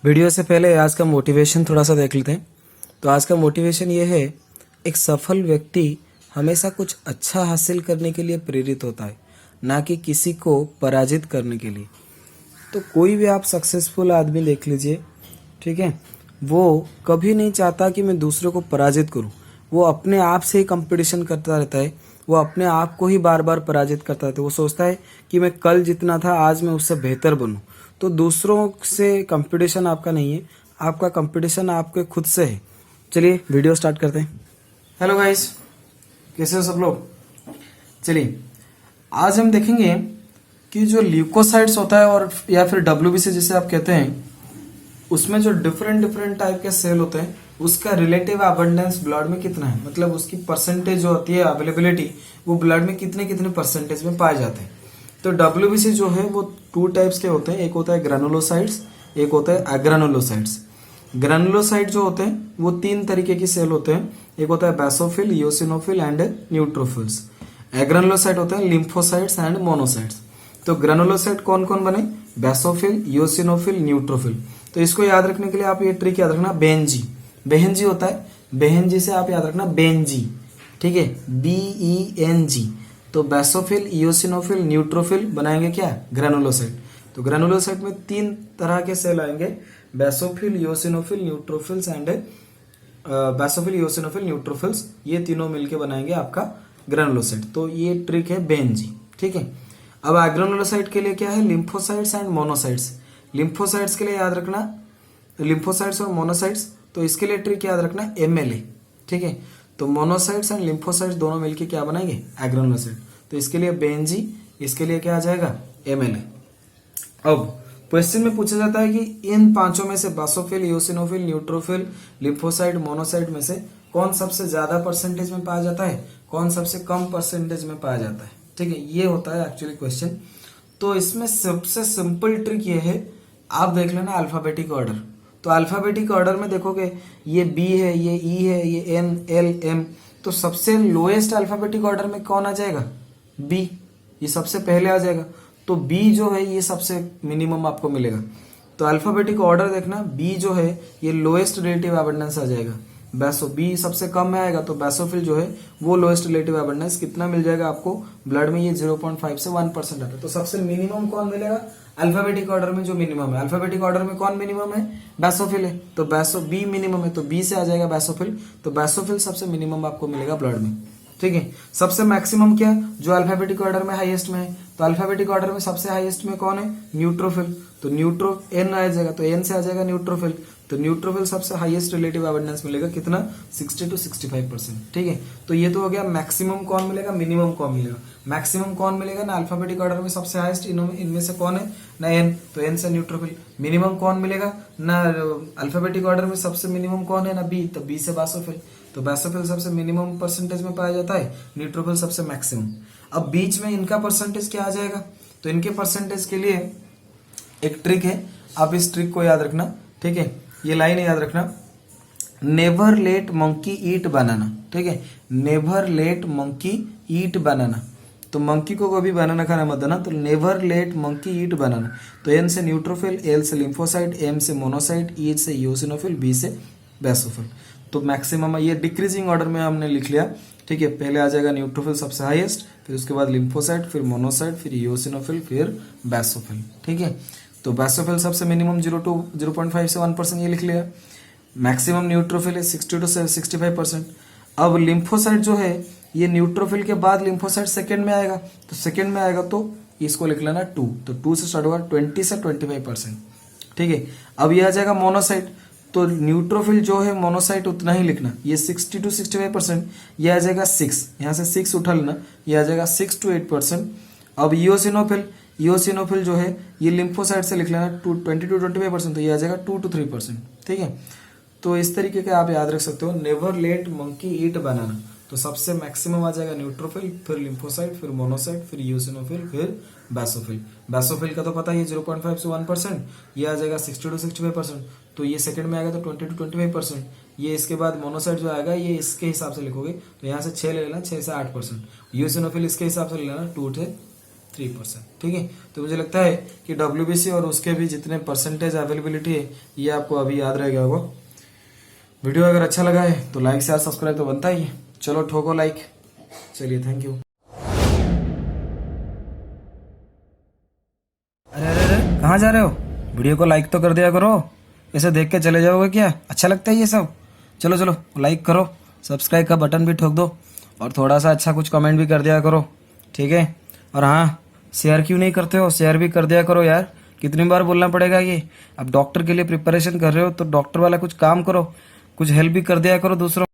Video से पहले आज का मोटिवेशन थोड़ा सा देख लेते हैं। तो आज का मोटिवेशन ये है, एक सफल व्यक्ति हमेशा कुछ अच्छा हासिल करने के लिए प्रेरित होता है, ना कि किसी को पराजित करने के लिए। तो कोई भी आप सक्सेसफुल आदमी देख लीजिए, ठीक है, वो कभी नहीं चाहता कि मैं दूसरों को पराजित करूं। वो अपने आप से ही कंपटीशन करता रहता है, वो अपने आप को ही बार बार पराजित करता रहता है। वो सोचता है कि मैं कल जितना था आज मैं उससे बेहतर बनूं। तो दूसरों से कंपटीशन आपका नहीं है, आपका कंपटीशन आपके खुद से है। चलिए वीडियो स्टार्ट करते हैं। हेलो गाइस, कैसे हो सब लोग। चलिए आज हम देखेंगे कि जो ल्यूकोसाइट्स होता है और या फिर डब्ल्यूबीसी जिसे आप कहते हैं, उसमें जो डिफरेंट डिफरेंट टाइप के सेल होते हैं उसका रिलेटिव अबंडेंस ब्लड में कितना है, मतलब उसकी परसेंटेज जो होती है अवेलेबिलिटी, वो ब्लड में कितने कितने परसेंटेज में पाए जाते हैं। तो डब्ल्यूबीसी जो है वो टू टाइप्स के होते हैं, एक होता है ग्रेनुलोसाइट्स, एक होता है एग्रानुलोसाइट्स। ग्रेनुलोसाइट जो होते हैं वो तीन तरीके की सेल होते हैं, एक होता है बेसोफिल, इओसिनोफिल एंड न्यूट्रोफिल्स। एग्रानुलोसाइट होते हैं लिम्फोसाइट्स एंड मोनोसाइट्स। तो ग्रेनुलोसाइट कौन कौन बने, बेसोफिल, इओसिनोफिल, न्यूट्रोफिल। तो इसको याद रखने के लिए आप ये ट्रिक याद रखना, बेंजी। बेंजी होता है, बेंजी से आप याद रखना बेंजी, ठीक है, BENG। तो बेसोफिल, इओसिनोफिल, न्यूट्रोफिल बनाएंगे क्या, ग्रेनुलोसाइट। तो ग्रेनुलोसाइट में तीन तरह के सेल आएंगे, basophil, eosinophil, neutrophils and basophil, eosinophil, neutrophils, ये तीनों मिलके बनाएंगे आपका ग्रेनुलोसाइट। तो ये ट्रिक है बेंजी, ठीक है। अब एग्रानुलोसाइट के लिए क्या है, लिम्फोसाइट्स एंड मोनोसाइट्स। लिम्फोसाइट्स के लिए याद रखना लिम्फोसाइट्स और मोनोसाइट्स, तो इसके लिए ट्रिक याद रखना MLA, ठीक है। तो मोनोसाइट्स एंड लिम्फोसाइट्स दोनों मिलके क्या बनाएंगे, एग्रानुलोसाइट। तो इसके लिए बेंजी, इसके लिए क्या आ जाएगा, MLA। अब क्वेश्चन में पूछा जाता है कि इन पांचों में से basophil, eosinophil, neutrophil, lymphocyte, monocyte में से कौन सबसे ज्यादा परसेंटेज में पाया जाता है, कौन सबसे कम परसेंटेज में पाया जाता है, ठीक है। ये होता है एक्चुअली क्वेश्चन। तो इसमें सबसे सिंपल ट्रिक ये है, आप देख लेना अल्फाबेटिक ऑर्डर। तो अल्फाबेटिक ऑर्डर में देखोगे ये B है, ये E है, ये N, L, M। तो सबसे लोएस्ट अल्फाबेटिक ऑर्डर में कौन आ जाएगा, B, ये सबसे पहले आ जाएगा। तो B जो है ये सबसे मिनिमम आपको मिलेगा। तो अल्फाबेटिक ऑर्डर देखना, B जो है ये लोएस्ट रिलेटिव अबंडेंस आ जाएगा। B सबसे कम में आएगा, तो बेसोफिल जो है वो लोएस्ट रिलेटिव अबंडेंस कितना मिल जाएगा आपको ब्लड में, ये 0.5 से 1% आता है। तो सबसे मिनिमम कौन मिलेगा, अल्फाबेटिक ऑर्डर में जो मिनिमम है। अल्फाबेटिक ऑर्डर में कौन मिनिमम है, बेसोफिल है, तो B मिनिमम है, तो B से आ जाएगा बेसोफिल। तो बेसोफिल सबसे मिनिमम आपको मिलेगा ब्लड में, ठीक है। सबसे मैक्सिमम क्या, जो अल्फाबेटिक ऑर्डर में हाईएस्ट में है। तो अल्फाबेटिक ऑर्डर में सबसे हाईएस्ट में कौन है, न्यूट्रोफिल। तो N आ जाएगा, तो N से आ जाएगा न्यूट्रोफिल। तो न्यूट्रोफिल सबसे हाईएस्ट रिलेटिव अबंडेंस मिलेगा, कितना, 60 to 65%, ठीक है। तो ये तो हो गया मैक्सिमम कौन मिलेगा, मिनिमम कौन मिलेगा। मैक्सिमम कौन मिलेगा ना, अल्फाबेटिक ऑर्डर में सबसे हाईएस्ट इनमें से कौन है ना, N, तो N से न्यूट्रोफिल। मिनिमम कौन मिलेगा ना, अल्फाबेटिक ऑर्डर में सबसे मिनिमम कौन है ना, B, तो B से बेसोफिल। तो बेसोफिल सबसे मिनिमम परसेंटेज में पाया जाता है, न्यूट्रोफिल सबसे मैक्सिमम। अब बीच में इनका परसेंटेज क्या आ जाएगा, तो इनके परसेंटेज के लिए एक ट्रिक है, आप इस ट्रिक को याद रखना, ठीक है। ये लाइन याद रखना, नेवर लेट मंकी ईट बनाना, ठीक है। नेवर लेट मंकी ईट बनाना, तो मंकी को कभी बनाना खाना मत देना। तो नेवर लेट मंकी ईट बनाना। तो N से न्यूट्रोफिल, L से लिम्फोसाइट, M से मोनोसाइट, E से इओसिनोफिल, B से बेसोफिल। तो मैक्सिमम ये डिक्रीजिंग ऑर्डर में हमने लिख लिया, ठीक है। पहले आ जाएगा न्यूट्रोफिल सबसे हाईएस्ट, फिर उसके बाद लिम्फोसाइट, फिर मोनोसाइट, फिर इओसिनोफिल, फिर बेसोफिल, ठीक है। तो बेसोफिल सबसे मिनिमम 0.5 से 1% ये लिख लिया। मैक्सिमम न्यूट्रोफिल है 60 to 65%। अब लिम्फोसाइट जो है ये न्यूट्रोफिल के बाद लिम्फोसाइट सेकंड में आएगा, तो सेकंड में आएगा तो इसको लिख लेना 2, तो 2 से स्टार्ट होगा, 20 से 25%, ठीक है। अब ये आ जाएगा मोनोसाइट, तो न्यूट्रोफिल जो है मोनोसाइट उतना ही लिखना, ये 60 to 65%, ये आ जाएगा 6, यहाँ से 6 उठा लेना, ये आ जाएगा 6 to 8%। अब इओसिनोफिल जो है ये लिम्फोसाइट से लिख लेना 20 to 25%, तो ये आ जाएगा 2 to 3%, ठीक है। तो इस तरीके के आप याद रख सकते हो, नेवर लेट मंकी ईट बनाना। तो सबसे मैक्सिमम आ जाएगा न्यूट्रोफिल, फिर लिम्फोसाइट, फिर मोनोसाइट, फिर इओसिनोफिल, फिर बेसोफिल। बेसोफिल का तो पता है 0.5 से 1%, ये आ जाएगा 60 to 65%। तो ये सेकंड में आएगा तो 20 to 25%। ये इसके बाद मोनोसाइट जो आएगा ये इसके हिसाब से लिखोगे, तो यहाँ से 6 ले लेना, 6 से 8%। इओसिनोफिल इसके हिसाब से ले लेना, 2 से 3%। ठीक है, तो मुझे लगता है कि WBC और उसके भी जितने परसेंटेज अवेलेबिलिटी है ये आपको अभी याद रह गया होगा। वीडियो अगर अच्छा लगा है तो लाइक शेयर सब्सक्राइब तो बनता ही है। चलो ठोको लाइक। चलिए, थैंक यू। अरे अरे अरे, कहाँ जा रहे हो? वीडियो को लाइक तो कर दिया करो, ऐसे देख के चले जाओगे क्या? अच्छा लगता है ये सब? चलो चलो, लाइक करो, सब्सक्राइब का बटन भी ठोक दो और थोड़ा सा अच्छा कुछ कमेंट भी कर दिया करो। ठीक है, और हाँ, शेयर क्यों नहीं करते हो? शेयर भी कर दिया करो यार, कितनी बार बोलना पड़ेगा ये? अब डॉक्टर के लिए प्रिपरेशन कर रहे हो तो डॉक्टर वाला कुछ काम करो, कुछ हेल्प भी कर दिया करो दूसरों।